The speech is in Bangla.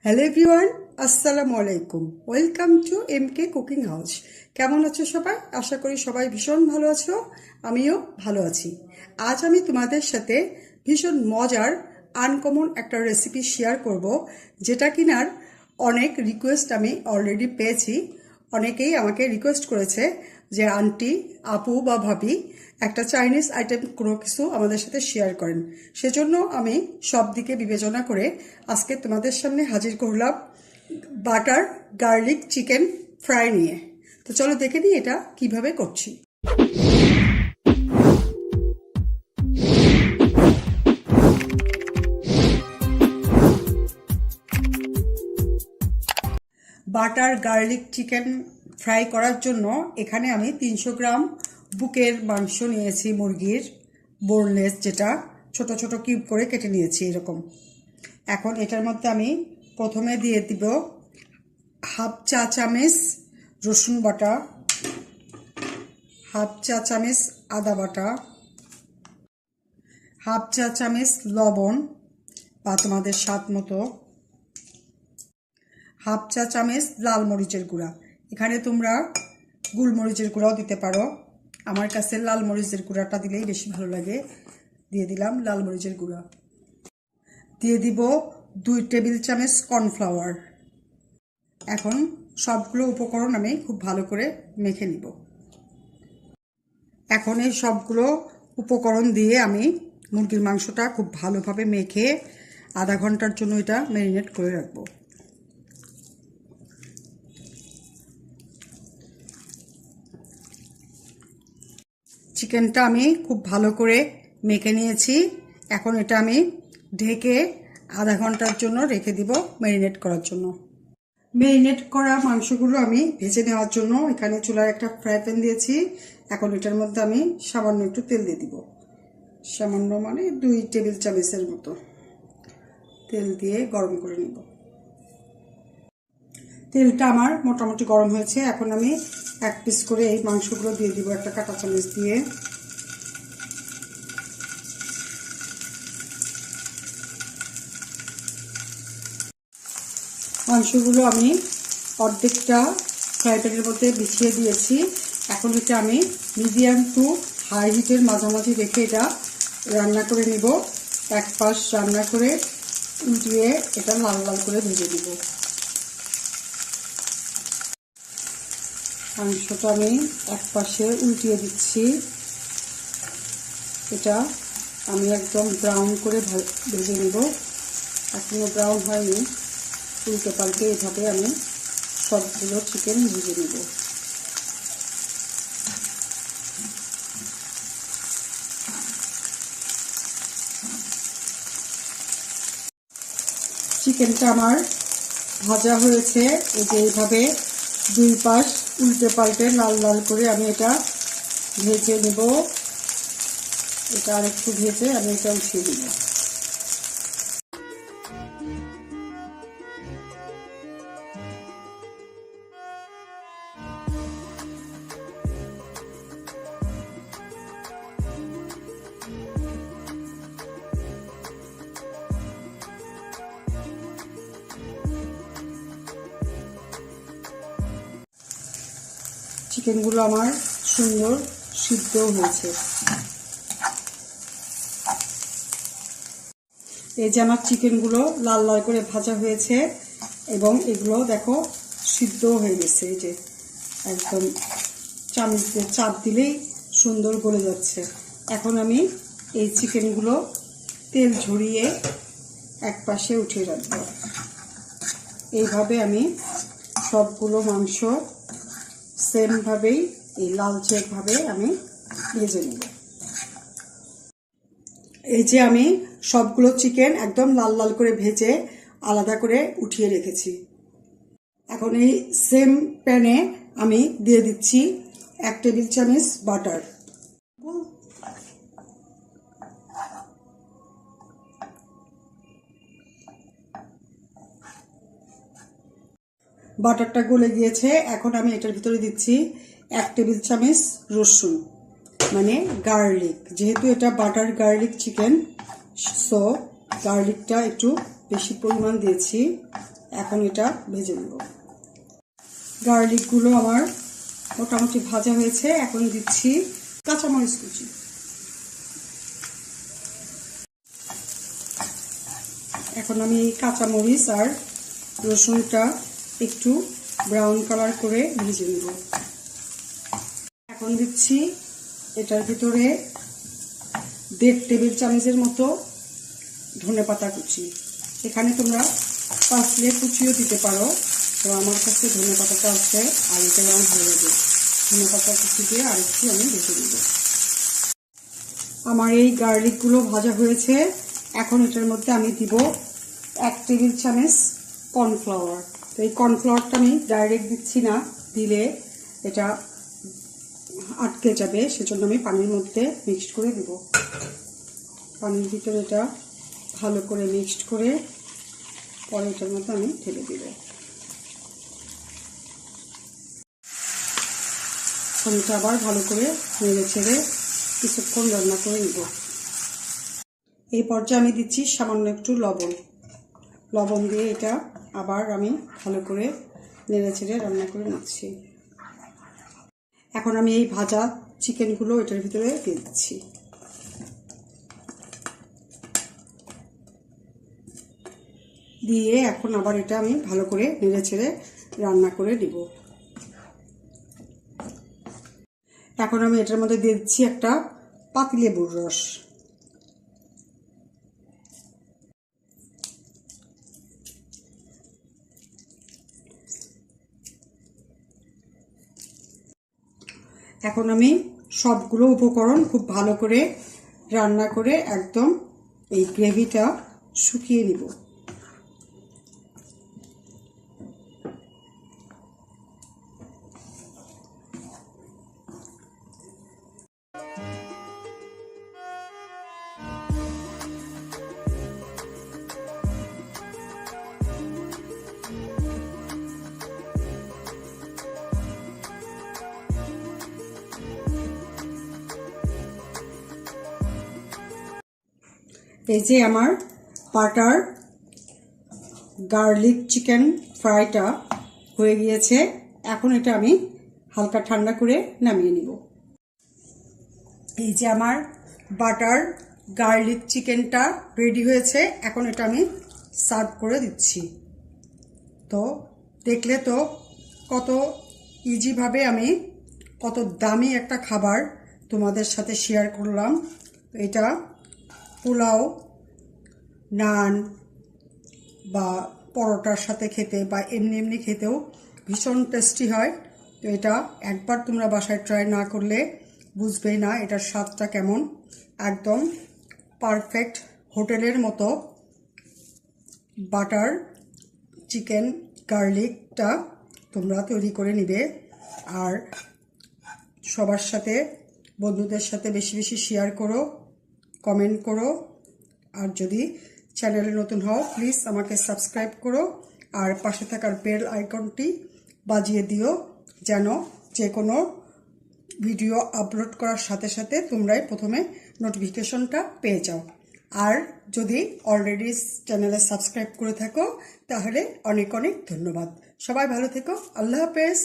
হ্যালো এভরিওয়ান, আসসালামু আলাইকুম। Welcome to MK cooking house. কেমন আছো সবাই? আশা করি সবাই ভীষণ ভালো আছো, আমিও ভালো আছি। আজ আমি তোমাদের সাথে ভীষণ মজার আনকমন একটা রেসিপি শেয়ার করব, যেটা কিনার অনেক রিকোয়েস্ট আমি অলরেডি পেয়েছি। অনেকেই আমাকে রিকোয়েস্ট করেছে যে আন্টি, আপু বা ভাবি একটা চাইনিজ আইটেম কোনো কিছু আমাদের সাথে শেয়ার করেন। সেজন্য আমি সব দিকে বিবেচনা করে আজকে তোমাদের সামনে হাজির করলাম বাটার গার্লিক চিকেন ফ্রাই নিয়ে। তো চলো দেখে নিই এটা কিভাবে করছি। বাটার গার্লিক চিকেন ফ্রাই করার জন্য এখানে আমি 300 গ্রাম বুকের মাংস নিয়েছি, মুরগির বোনলেস, যেটা ছোট ছোট কিউব করে কেটে নিয়েছি এরকম। এখন এটার মধ্যে আমি প্রথমে দিয়ে দিব হাফ চা চামচ রসুন বাটা, হাফ চা চামচ আদা বাটা, হাফ চা চামচ লবণ বা তোমাদের স্বাদ মতো, হাফ চা চামচ লাল মরিচের গুঁড়া। এখানে তোমরা গোলমরিচের গুঁড়াও দিতে পারো, আমার কাছে লাল মরিচের গুঁড়াটা দিলেই বেশি ভালো লাগে। দিয়ে দিলাম লাল মরিচের গুঁড়া। দিয়ে দিব 2 টেবিল চামচ কর্নফ্লাওয়ার। এখন সবগুলো উপকরণ আমি খুব ভালো করে মেখে নিব। এখন এই সবগুলো উপকরণ দিয়ে আমি মুরগির মাংসটা খুব ভালোভাবে মেখে আধা ঘন্টার জন্য এটা ম্যারিনেট করে রাখবো। চিকেনটা আমি খুব ভালো করে মেখে নিয়েছি। এখন এটা আমি ঢেকে আধা ঘন্টার জন্য রেখে দিব ম্যারিনেট করার জন্য। ম্যারিনেট করা মাংসগুলো আমি ভেজে নেওয়ার জন্য এখানে চুলার একটা ফ্রাই প্যান দিয়েছি। এখন এটার মধ্যে আমি সামান্য একটু তেল দিয়ে দিব, সামান্য মানে 2 টেবিল চামচের মতো তেল দিয়ে গরম করে নিব। তেলটা আমার মোটামুটি গরম হয়েছে। এখন আমি এক পিস করে এই মাংসগুলো দিয়ে দিব একটা কাঁটা চামচ দিয়ে। মাংসগুলো আমি অর্ধেকটা ফ্রাই প্যানের মধ্যে বিছিয়ে দিয়েছি। এখন এটা আমি মিডিয়াম টু হাই হিটের মাঝামাঝি রেখে এটা রান্না করে নিব। এক পাশ রান্না করে উল্টিয়ে এটা লাল লাল করে ভেজে দিব। মাংসটা আমি এক পাশে উল্টিয়ে দিচ্ছি। এটা আমি একদম ব্রাউন করে ভেজে নেব। এখনো ব্রাউন হয়নি, উল্টে পাল্টে এভাবে আমি সবগুলো চিকেন ভেজে নেব। চিকেনটা আমার ভাজা হয়েছে। এই যে এইভাবে 2 পাশ উল্টে পাল্টে লাল লাল করে আমি এটা ভেজে নেব। এটা আরেকটু ভেজে আমি এটা উঠিয়ে দিব। চিকেনগুলো আমার সুন্দর সিদ্ধ হয়েছে। এই যে আমার চিকেনগুলো লাল লাল করে ভাজা হয়েছে এবং এগুলো দেখো সিদ্ধ হয়ে গেছে। এই যে একদম চামচ দিয়ে চাপ দিলেই সুন্দর গলে যাচ্ছে। এখন আমি এই চিকেনগুলো তেল ঝরিয়ে এক পাশে উঠিয়ে রাখবো। এইভাবে আমি সবগুলো মাংস সেমভাবেই এই লালচে ভাবে আমি ভেজে নেব। এই যে আমি সবগুলো চিকেন একদম লাল লাল করে ভেজে আলাদা করে উঠিয়ে রেখেছি। এখন এই সেম প্যানে আমি দিয়ে দিচ্ছি 1 টেবিল চামচ বাটার। বাটারটা গলে গিয়েছে। এখন আমি এটার ভিতরে দিচ্ছি 1 টেবিল চামচ রসুন, মানে গার্লিক। যেহেতু এটা বাটার গার্লিক চিকেন, সো গার্লিকটা একটু বেশি পরিমাণ দিয়েছি। এখন এটা ভেজে নেব। গার্লিকগুলো আমার মোটামুটি ভাজা হয়েছে। এখন দিচ্ছি কাঁচামরিচ কুচি। এখন আমি এই কাঁচামরিচ আর রসুনটা একটু ব্রাউন কালার করে ভেজে নেব। এখন দিচ্ছি এটার ভিতরে 1.5 টেবিল চামচের মতো ধনেপাতা কুচি। এখানে তোমরা পাসলে কুচিও দিতে পারো, তো আমার কাছে ধনেপাতাটা আছে আর এটা আমার ভালো লাগে। ধনেপাতা কুচি দিয়ে আরেকটু আমি ভেজে নেব। আমার এই গার্লিকগুলো ভাজা হয়েছে। এখন এটার মধ্যে আমি দিব 1 টেবিল চামচ কর্নফ্লাওয়ার। তো এই কর্নফ্লাওয়ারটা আমি ডাইরেক্ট দিচ্ছি না, দিলে এটা আটকে যাবে, সেজন্য আমি পানির মধ্যে মিক্সড করে দিব। পানির ভিতরে এটা ভালো করে মিক্সড করে পরে এটার মধ্যে আমি ঢেলে দিব। এটা আবার ভালো করে নেড়ে ছেড়ে কিছুক্ষণ রান্না করে নিব। এই পর্যায়ে আমি দিচ্ছি সামান্য একটু লবণ দিয়ে এটা আবার আমি ভালো করে নেড়ে ছেড়ে রান্না করে নিচ্ছি। এখন আমি এই ভাজা চিকেনগুলো এটার ভিতরে দিয়ে দিচ্ছি। দিয়ে এখন আবার এটা আমি ভালো করে নেড়ে ছেড়ে রান্না করে দিব। এখন আমি এটার মধ্যে দিয়ে দিচ্ছি একটা পাতিলেবুর রস। এখন আমি সবগুলো উপকরণ খুব ভালো করে রান্না করে একদম এই গ্রেভিটা শুকিয়ে নিব। এই যে আমার বাটার গার্লিক চিকেন ফ্রাইটা হয়ে গিয়েছে। এখন এটা আমি হালকা ঠান্ডা করে নামিয়ে নিব। এই যে আমার বাটার গার্লিক চিকেনটা রেডি হয়েছে। এখন এটা আমি সার্ভ করে দিচ্ছি। তো দেখলে তো কত ইজিভাবে আমি কত দামি একটা খাবার তোমাদের সাথে শেয়ার করলাম। এটা পোলাও, নান বা পরোটার সাথে খেতে বা এমনি এমনি খেতেও ভীষণ টেস্টি হয়। তো এটা একবার তোমরা বাসায় ট্রাই না করলে বুঝবেই না এটার স্বাদটা কেমন। একদম পারফেক্ট হোটেলের মতো বাটার চিকেন গার্লিকটা তোমরা তৈরি করে নিবে। আর সবার সাথে, বন্ধুদের সাথে বেশি বেশি শেয়ার করো, কমেন্ট করো। আর যদি চ্যানেলে নতুন হও প্লিজ আমাকে সাবস্ক্রাইব করো আর পাশে থাকার বেল আইকনটি বাজিয়ে দিও, যেন যে কোনো ভিডিও আপলোড করার সাথে সাথে তোমরাই প্রথমে নোটিফিকেশনটা পেয়ে যাও। আর যদি অলরেডি চ্যানেলে সাবস্ক্রাইব করে থাকো তাহলে অনেক অনেক ধন্যবাদ। সবাই ভালো থেকো। আল্লাহ হাফেজ।